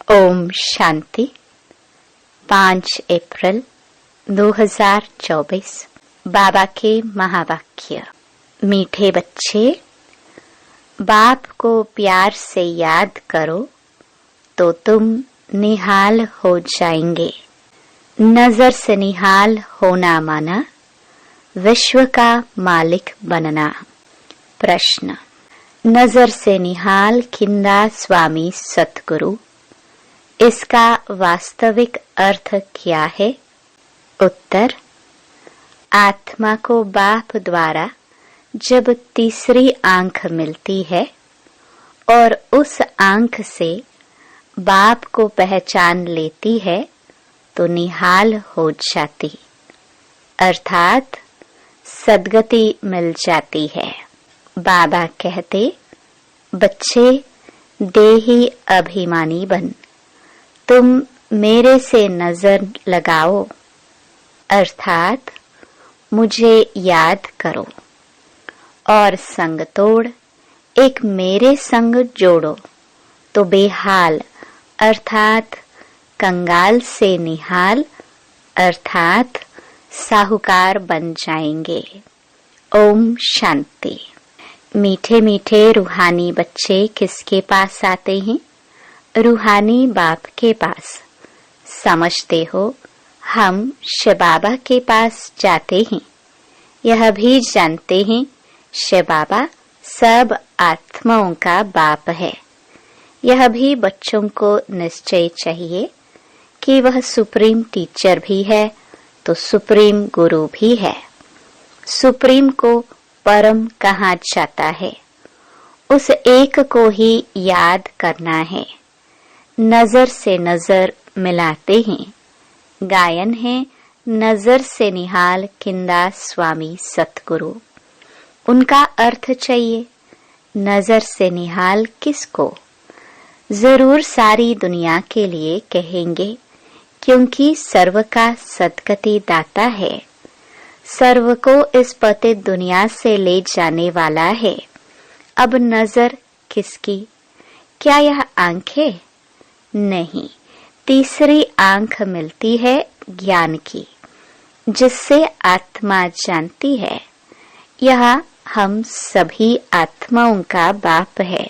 ओम शांति। 5 अप्रैल 2024। बाबा के महावाक्य। मीठे बच्चे, बाप को प्यार से याद करो तो तुम निहाल हो जाएंगे। नजर से निहाल होना माना विश्व का मालिक बनना। प्रश्न। नजर से निहाल खिंदा स्वामी सतगुरु, इसका वास्तविक अर्थ क्या है? उत्तर। आत्मा को बाप द्वारा जब तीसरी आंख मिलती है और उस आंख से बाप को पहचान लेती है तो निहाल हो जाती, अर्थात सद्गति मिल जाती है। बाबा कहते, बच्चे देही अभिमानी बन, तुम मेरे से नजर लगाओ, अर्थात मुझे याद करो और संग तोड़ एक मेरे संग जोड़ो तो बेहाल अर्थात कंगाल से निहाल अर्थात साहूकार बन जाएंगे। ओम शांति। मीठे मीठे रूहानी बच्चे किसके पास आते हैं? रूहानी बाप के पास। समझते हो हम शिव बाबा के पास जाते हैं, यह भी जानते हैं शिव बाबा सब आत्माओं का बाप है। यह भी बच्चों को निश्चय चाहिए कि वह सुप्रीम टीचर भी है तो सुप्रीम गुरु भी है। सुप्रीम को परम कहा जाता है, उस एक को ही याद करना है। नजर से नजर मिलाते हैं। गायन है नजर से निहाल खिंदा स्वामी सतगुरु। उनका अर्थ चाहिए, नजर से निहाल किसको? जरूर सारी दुनिया के लिए कहेंगे, क्योंकि सर्व का सद्गति दाता है, सर्व को इस पतित दुनिया से ले जाने वाला है। अब नजर किसकी? क्या यह आंखें? नहीं, तीसरी आंख मिलती है ज्ञान की, जिससे आत्मा जानती है यह हम सभी आत्माओं का बाप है।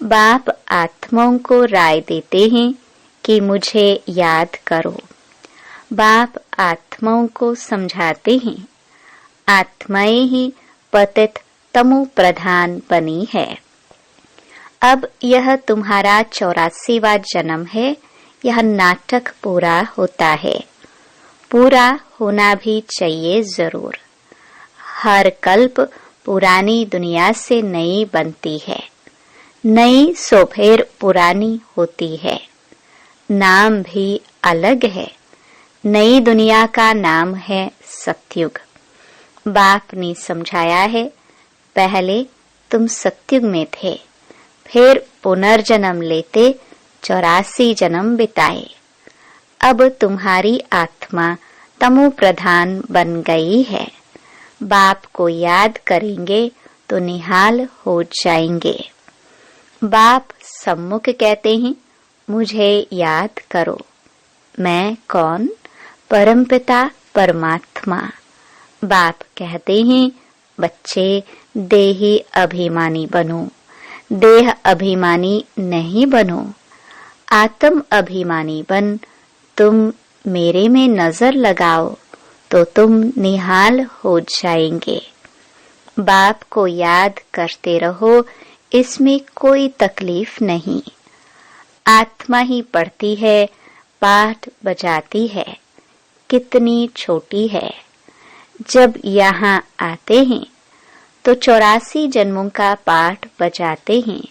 बाप आत्माओं को राय देते हैं कि मुझे याद करो। बाप आत्माओं को समझाते हैं, आत्माएं ही पतित तमो प्रधान बनी है। अब यह तुम्हारा 84वां जन्म है। यह नाटक पूरा होता है, पूरा होना भी चाहिए जरूर। हर कल्प पुरानी दुनिया से नई बनती है, नई सो फिर पुरानी होती है। नाम भी अलग है। नई दुनिया का नाम है सतयुग। बाप ने समझाया है, पहले तुम सतयुग में थे, फिर पुनर्जन्म लेते 84 जन्म बिताए। अब तुम्हारी आत्मा तमो प्रधान बन गई है। बाप को याद करेंगे तो निहाल हो जाएंगे। बाप सम्मुख कहते हैं, मुझे याद करो। मैं कौन? परमपिता परमात्मा। बाप कहते हैं, बच्चे देही अभिमानी बनो, देह अभिमानी नहीं बनो, आत्म अभिमानी बन। तुम मेरे में नजर लगाओ तो तुम निहाल हो जाएंगे। बाप को याद करते रहो, इसमें कोई तकलीफ नहीं। आत्मा ही पढ़ती है, पाठ बजाती है, कितनी छोटी है। जब यहाँ आते हैं तो 84 जन्मों का पाठ बजाते हैं,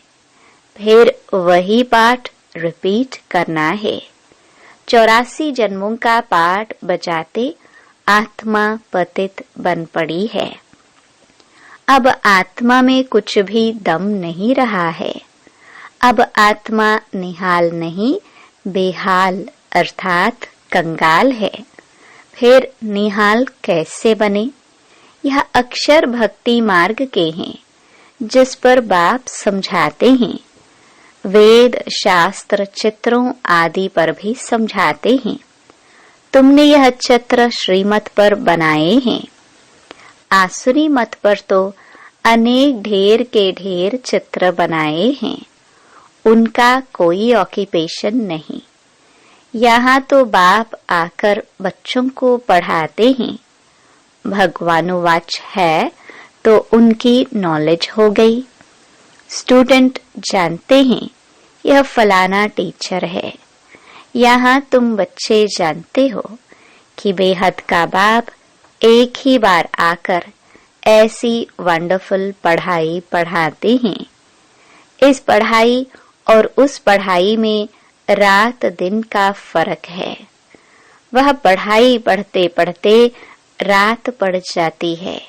फिर वही पाठ रिपीट करना है। 84 जन्मों का पाठ बजाते आत्मा पतित बन पड़ी है। अब आत्मा में कुछ भी दम नहीं रहा है। अब आत्मा निहाल नहीं, बेहाल अर्थात कंगाल है। फिर निहाल कैसे बने? यह अक्षर भक्ति मार्ग के हैं, जिस पर बाप समझाते हैं। वेद शास्त्र चित्रों आदि पर भी समझाते हैं। तुमने यह चित्र श्रीमत पर बनाए हैं। आसुरी मत पर तो अनेक ढेर के ढेर चित्र बनाए हैं। उनका कोई ऑक्यूपेशन नहीं। यहाँ तो बाप आकर बच्चों को पढ़ाते हैं। भगवानुवाच है तो उनकी नॉलेज हो गई। स्टूडेंट जानते हैं यह फलाना टीचर है। यहाँ तुम बच्चे जानते हो कि बेहद का बाप एक ही बार आकर ऐसी वंडरफुल पढ़ाई पढ़ाते हैं। इस पढ़ाई और उस पढ़ाई में रात दिन का फर्क है। वह पढ़ाई पढ़ते पढ़ते रात पड़ जाती है।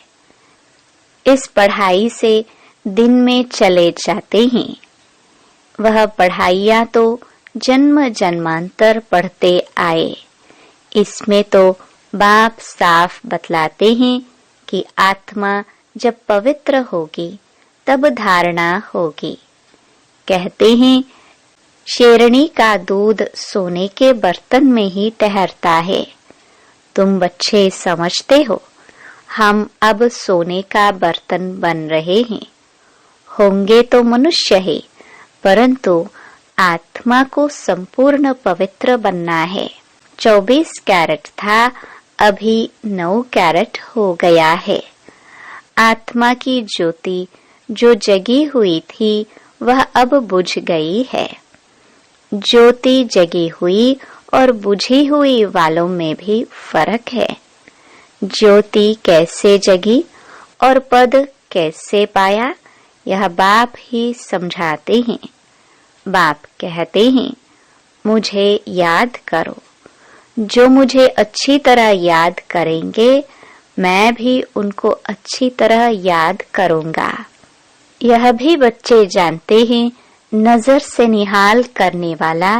इस पढ़ाई से दिन में चले जाते हैं। वह पढ़ाइयाँ तो जन्म जन्मांतर पढ़ते आए। इसमें तो बाप साफ बतलाते हैं कि आत्मा जब पवित्र होगी तब धारणा होगी। कहते हैं शेरनी का दूध सोने के बर्तन में ही ठहरता है। तुम बच्चे समझते हो हम अब सोने का बर्तन बन रहे हैं। होंगे तो मनुष्य ही, परंतु आत्मा को संपूर्ण पवित्र बनना है। 24 कैरेट था, अभी 9 कैरेट हो गया है। आत्मा की ज्योति जो जगी हुई थी वह अब बुझ गई है। ज्योति जगी हुई और बुझी हुई वालों में भी फर्क है। ज्योति कैसे जगी और पद कैसे पाया, यह बाप ही समझाते हैं। बाप कहते हैं मुझे याद करो। जो मुझे अच्छी तरह याद करेंगे मैं भी उनको अच्छी तरह याद करूंगा। यह भी बच्चे जानते हैं नजर से निहाल करने वाला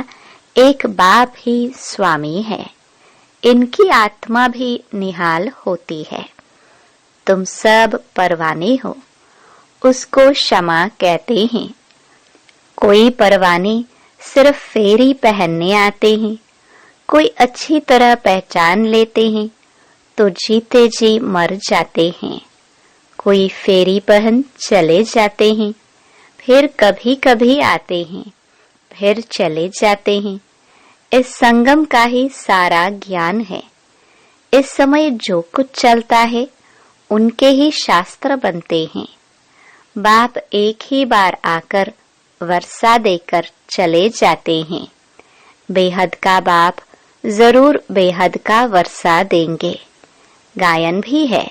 एक बाप ही स्वामी है। इनकी आत्मा भी निहाल होती है। तुम सब परवाने हो, उसको क्षमा कहते हैं। कोई परवाने सिर्फ फेरी पहनने आते हैं, कोई अच्छी तरह पहचान लेते हैं तो जीते जी मर जाते हैं। कोई फेरी पहन चले जाते हैं, फिर कभी कभी आते हैं, फिर चले जाते हैं। इस संगम का ही सारा ज्ञान है। इस समय जो कुछ चलता है उनके ही शास्त्र बनते हैं। बाप एक ही बार आकर वर्षा देकर चले जाते हैं। बेहद का बाप जरूर बेहद का वर्षा देंगे। गायन भी है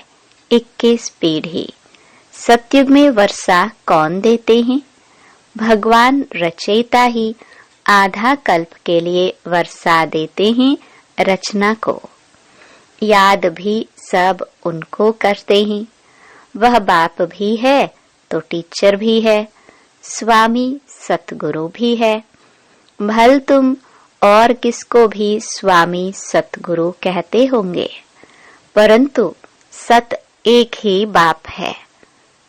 21 पीढ़ी। सतयुग में वर्षा कौन देते हैं? भगवान रचयिता ही आधा कल्प के लिए वर्षा देते हैं रचना को। याद भी सब उनको करते हैं। वह बाप भी है तो टीचर भी है, स्वामी सतगुरु भी है। भल तुम और किसको भी स्वामी सतगुरु कहते होंगे, परंतु सत एक ही बाप है।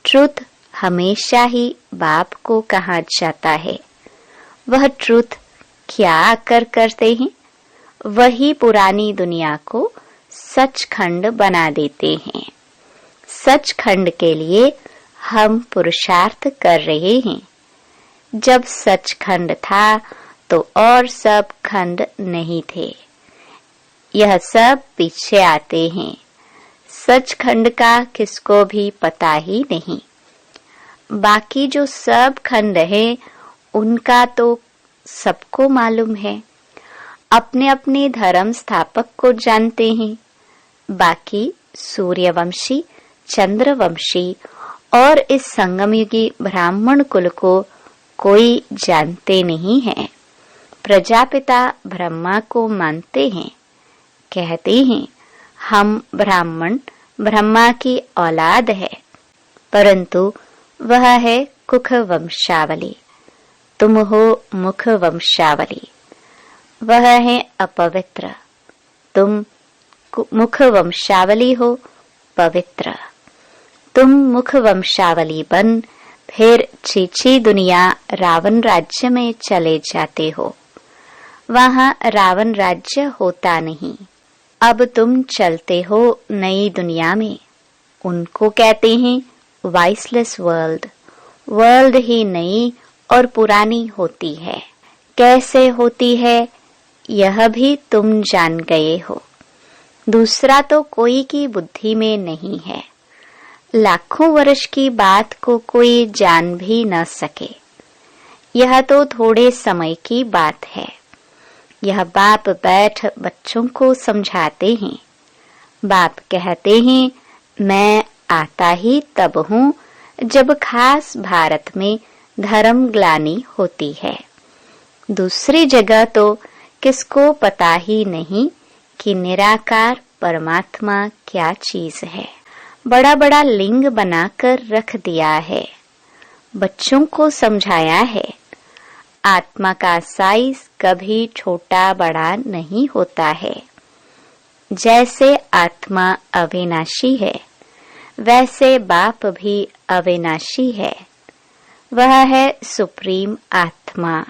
ट्रुथ हमेशा ही बाप को कहा जाता है। वह ट्रुथ क्या आकर करते हैं? वही पुरानी दुनिया को सचखंड बना देते हैं। सचखंड के लिए हम पुरुषार्थ कर रहे हैं। जब सचखंड था तो और सब खंड नहीं थे। यह सब पीछे आते हैं। सचखंड का किसको भी पता ही नहीं। बाकी जो सब खंड है उनका तो सबको मालूम है। अपने अपने धर्म स्थापक को जानते हैं। बाकी सूर्यवंशी, चंद्रवंशी और इस संगमयुगी ब्राह्मण कुल को कोई जानते नहीं है। प्रजापिता ब्रह्मा को मानते हैं। कहते हैं हम ब्राह्मण ब्रह्मा की औलाद है, परंतु वह है कुख वंशावली। तुम हो मुख वंशावली। वह है अपवित्र, तुम मुख वंशावली हो पवित्र। तुम मुख वंशावली बन फिर चीची दुनिया रावण राज्य में चले जाते हो। वहाँ रावण राज्य होता नहीं। अब तुम चलते हो नई दुनिया में। उनको कहते हैं वॉइसलेस वर्ल्ड। वर्ल्ड ही नई और पुरानी होती है। कैसे होती है यह भी तुम जान गए हो। दूसरा तो कोई की बुद्धि में नहीं है। लाखों वर्ष की बात को कोई जान भी न सके। यह तो थोड़े समय की बात है। यह बाप बैठ बच्चों को समझाते हैं। बाप कहते हैं मैं आता ही तब हूँ जब खास भारत में धर्म ग्लानि होती है। दूसरी जगह तो किसको पता ही नहीं कि निराकार परमात्मा क्या चीज है। बड़ा बड़ा लिंग बनाकर रख दिया है। बच्चों को समझाया है आत्मा का साइज कभी छोटा बड़ा नहीं होता है। जैसे आत्मा अविनाशी है वैसे बाप भी अविनाशी है। वह है सुप्रीम आत्मा।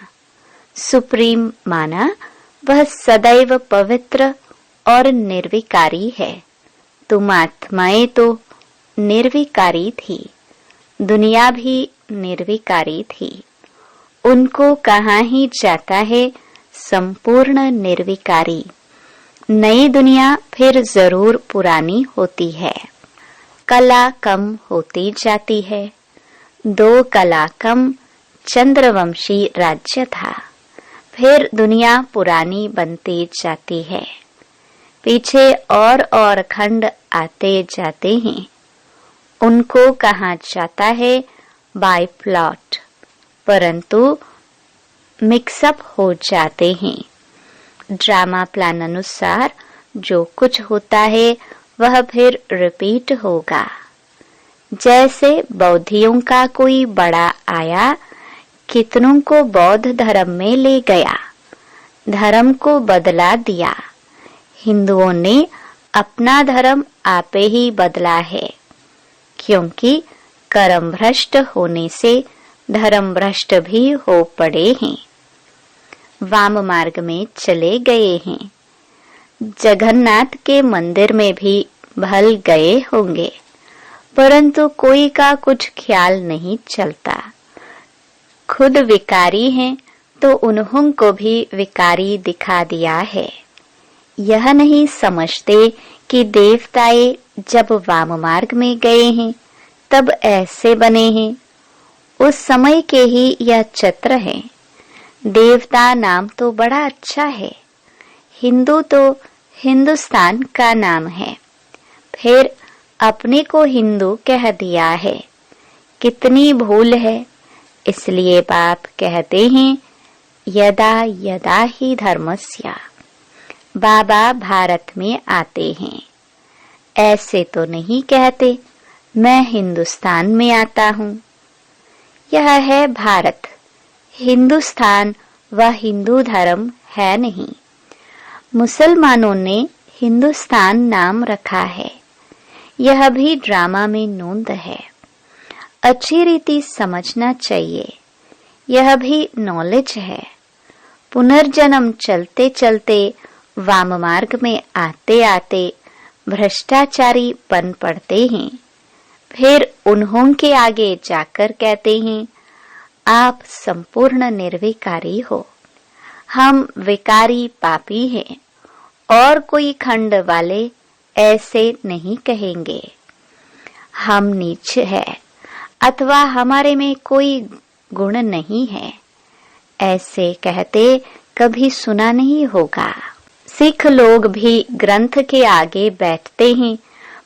सुप्रीम माना वह सदैव पवित्र और निर्विकारी है। तुम आत्माएं तो निर्विकारी थी। दुनिया भी निर्विकारी थी। उनको कहाँ ही जाता है संपूर्ण निर्विकारी। नई दुनिया फिर जरूर पुरानी होती है। कला कम होती जाती है। 2 कला कम चंद्रवंशी राज्य था। फिर दुनिया पुरानी बनती जाती है। पीछे और खंड आते जाते हैं। उनको कहा जाता है बाय प्लॉट, परंतु मिक्सअप हो जाते हैं। ड्रामा प्लान अनुसार जो कुछ होता है वह फिर रिपीट होगा। जैसे बौद्धियों का कोई बड़ा आया, कितनों को बौद्ध धर्म में ले गया, धर्म को बदला दिया। हिंदुओं ने अपना धर्म आपे ही बदला है, क्योंकि कर्म भ्रष्ट होने से धर्म भ्रष्ट भी हो पड़े हैं। वाम मार्ग में चले गए हैं। जगन्नाथ के मंदिर में भी भल गए होंगे, परंतु कोई का कुछ ख्याल नहीं चलता। खुद विकारी हैं तो उन्हों को भी विकारी दिखा दिया है। यह नहीं समझते कि देवताए जब वाम मार्ग में गए हैं तब ऐसे बने हैं। उस समय के ही यह चित्र है। देवता नाम तो बड़ा अच्छा है। हिंदू तो हिंदुस्तान का नाम है, फिर अपने को हिंदू कह दिया है। कितनी भूल है। इसलिए बाप कहते हैं यदा यदा ही धर्मस्य। बाबा भारत में आते हैं। ऐसे तो नहीं कहते मैं हिंदुस्तान में आता हूँ। यह है भारत। हिंदुस्तान व हिंदू धर्म है नहीं। मुसलमानों ने हिंदुस्तान नाम रखा है। यह भी ड्रामा में नोंद है। अच्छी रीति समझना चाहिए। यह भी नॉलेज है। पुनर्जन्म चलते चलते वाम मार्ग में आते आते भ्रष्टाचारी बन पड़ते हैं। फिर उन्हों के आगे जाकर कहते हैं आप संपूर्ण निर्विकारी हो। हम विकारी पापी हैं और कोई खंड वाले ऐसे नहीं कहेंगे। हम नीच है अथवा हमारे में कोई गुण नहीं है, ऐसे कहते कभी सुना नहीं होगा। सिख लोग भी ग्रंथ के आगे बैठते हैं,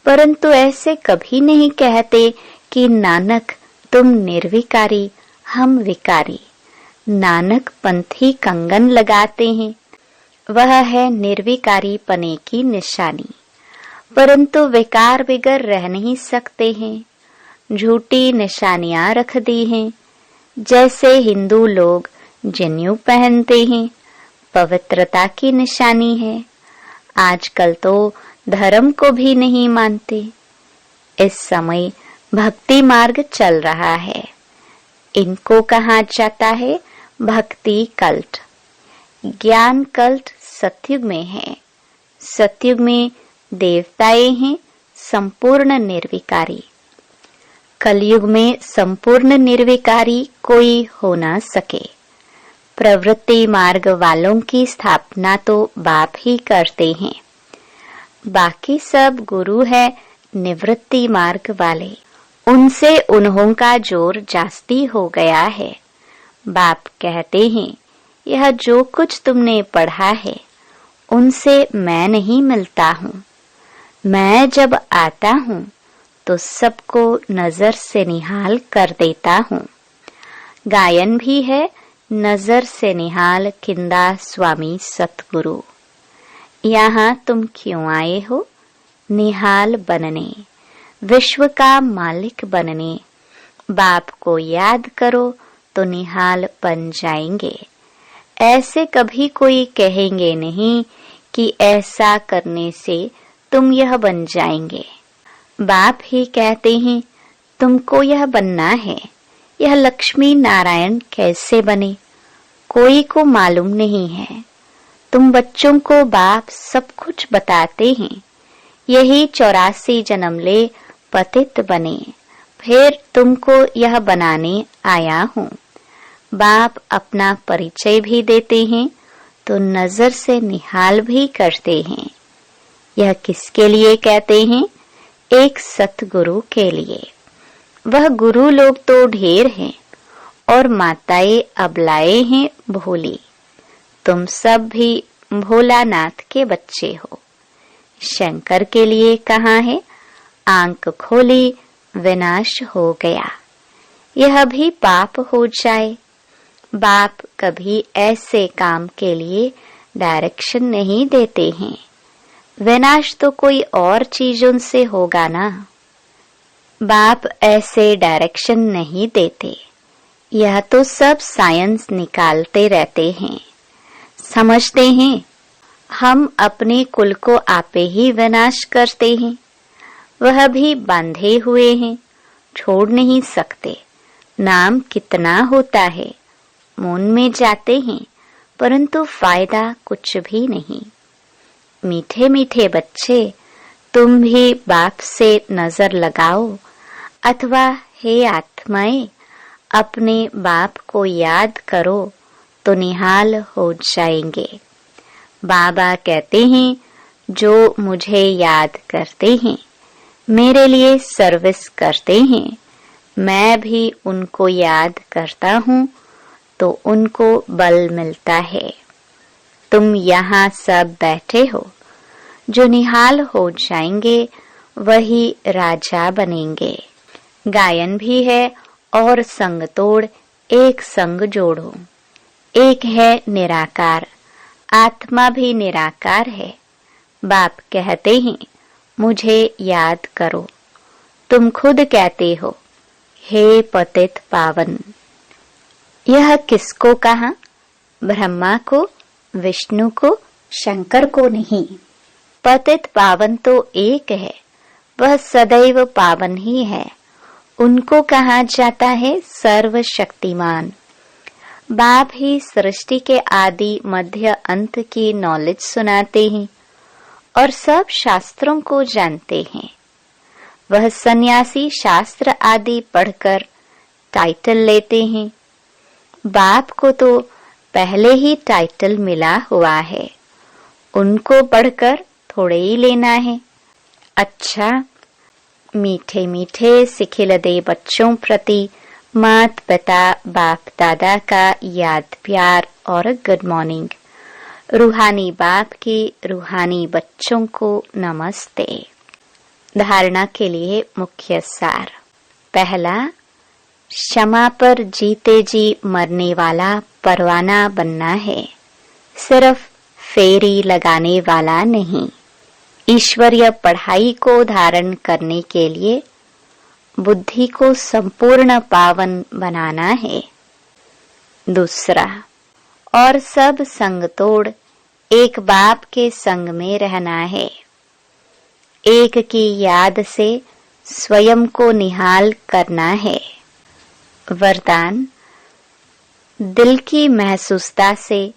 परंतु ऐसे कभी नहीं कहते कि नानक तुम निर्विकारी हम विकारी। नानक पंथी कंगन लगाते हैं, वह है निर्विकारी पने की निशानी। परंतु विकार बिगर रह नहीं सकते हैं। झूठी निशानियां रख दी हैं। जैसे हिंदू लोग जनेऊ पहनते हैं, पवित्रता की निशानी है। आजकल तो धर्म को भी नहीं मानते। इस समय भक्ति मार्ग चल रहा है। इनको कहा जाता है भक्ति कल्ट। ज्ञान कल्ट सतयुग में है। सतयुग में देवताएं हैं संपूर्ण निर्विकारी। कलयुग में संपूर्ण निर्विकारी कोई हो ना सके। प्रवृत्ति मार्ग वालों की स्थापना तो बाप ही करते हैं। बाकी सब गुरु है निवृत्ति मार्ग वाले। उनसे उन्हों का जोर जास्ती हो गया है। बाप कहते हैं यह जो कुछ तुमने पढ़ा है उनसे मैं नहीं मिलता हूँ। मैं जब आता हूँ तो सबको नजर से निहाल कर देता हूँ। गायन भी है नजर से निहाल किंदा स्वामी सतगुरु। यहाँ तुम क्यों आए हो? निहाल बनने, विश्व का मालिक बनने। बाप को याद करो तो निहाल बन जाएंगे। ऐसे कभी कोई कहेंगे नहीं कि ऐसा करने से तुम यह बन जाएंगे। बाप ही कहते हैं तुमको यह बनना है। यह लक्ष्मी नारायण कैसे बने कोई को मालूम नहीं है। तुम बच्चों को बाप सब कुछ बताते हैं। यही 84 जन्म ले पतित बने, फिर तुमको यह बनाने आया हूँ। बाप अपना परिचय भी देते हैं तो नजर से निहाल भी करते हैं। यह किसके लिए कहते हैं? एक सतगुरु के लिए। वह गुरु लोग तो ढेर हैं और माताएं अबलाए हैं भोली। तुम सब भी भोलानाथ के बच्चे हो। शंकर के लिए कहा है आंख खोली विनाश हो गया। यह भी पाप हो जाए। बाप कभी ऐसे काम के लिए डायरेक्शन नहीं देते हैं। विनाश तो कोई और चीजों से होगा ना। बाप ऐसे डायरेक्शन नहीं देते। यह तो सब साइंस निकालते रहते हैं। समझते हैं हम अपने कुल को आपे ही विनाश करते हैं। वह भी बांधे हुए हैं, छोड़ नहीं सकते। नाम कितना होता है, मून में जाते हैं परंतु फायदा कुछ भी नहीं। मीठे मीठे बच्चे, तुम भी बाप से नजर लगाओ अथवा हे आत्माएं अपने बाप को याद करो तो निहाल हो जाएंगे। बाबा कहते हैं जो मुझे याद करते हैं, मेरे लिए सर्विस करते हैं, मैं भी उनको याद करता हूँ तो उनको बल मिलता है। तुम यहाँ सब बैठे हो, जो निहाल हो जाएंगे वही राजा बनेंगे। गायन भी है और संग तोड़ एक संग जोड़ो। एक है निराकार, आत्मा भी निराकार है। बाप कहते हैं मुझे याद करो। तुम खुद कहते हो हे पतित पावन। यह किसको कहा? ब्रह्मा को, विष्णु को, शंकर को नहीं। पतित पावन तो एक है, वह सदैव पावन ही है। उनको कहा जाता है सर्वशक्तिमान। बाप ही सृष्टि के आदि मध्य अंत की नॉलेज सुनाते हैं और सब शास्त्रों को जानते हैं। वह सन्यासी शास्त्र आदि पढ़कर टाइटल लेते हैं। बाप को तो पहले ही टाइटल मिला हुआ है, उनको पढ़कर थोड़े ही लेना है। अच्छा, मीठे मीठे सिखिलदे बच्चों प्रति मात पिता बाप दादा का याद प्यार और गुड मॉर्निंग। रूहानी बाप के रूहानी बच्चों को नमस्ते। धारणा के लिए मुख्य सार। पहला, क्षमा पर जीते जी मरने वाला परवाना बनना है, सिर्फ फेरी लगाने वाला नहीं। ईश्वरीय पढ़ाई को धारण करने के लिए बुद्धि को संपूर्ण पावन बनाना है। दूसरा, और सब संग तोड़ एक बाप के संग में रहना है। एक की याद से स्वयं को निहाल करना है। वरदान। दिल की महसूसता से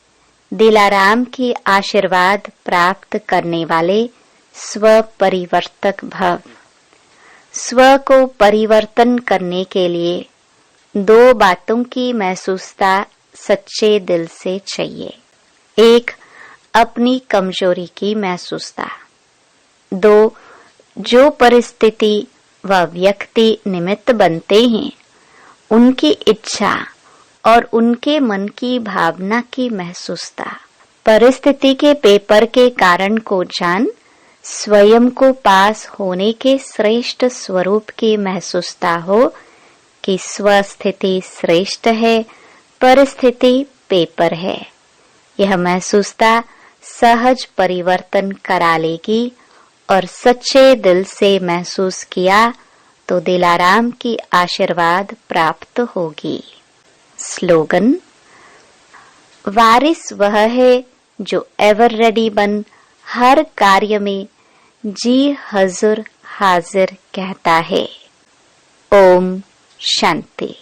दिलाराम की आशीर्वाद प्राप्त करने वाले स्व परिवर्तक भव। स्व को परिवर्तन करने के लिए दो बातों की महसूसता सच्चे दिल से चाहिए। एक, अपनी कमजोरी की महसूसता। दो, जो परिस्थिति व व्यक्ति निमित्त बनते हैं उनकी इच्छा और उनके मन की भावना की महसूसता। परिस्थिति के पेपर के कारण को जान स्वयं को पास होने के श्रेष्ठ स्वरूप की महसूसता हो कि स्वस्थिति श्रेष्ठ है, परिस्थिति पेपर है। यह महसूसता सहज परिवर्तन करा लेगी और सच्चे दिल से महसूस किया तो दिलाराम की आशीर्वाद प्राप्त होगी। स्लोगन। वारिस वह है जो एवर रेडी बन हर कार्य में जी हजूर हाजिर कहता है। ओम शांति।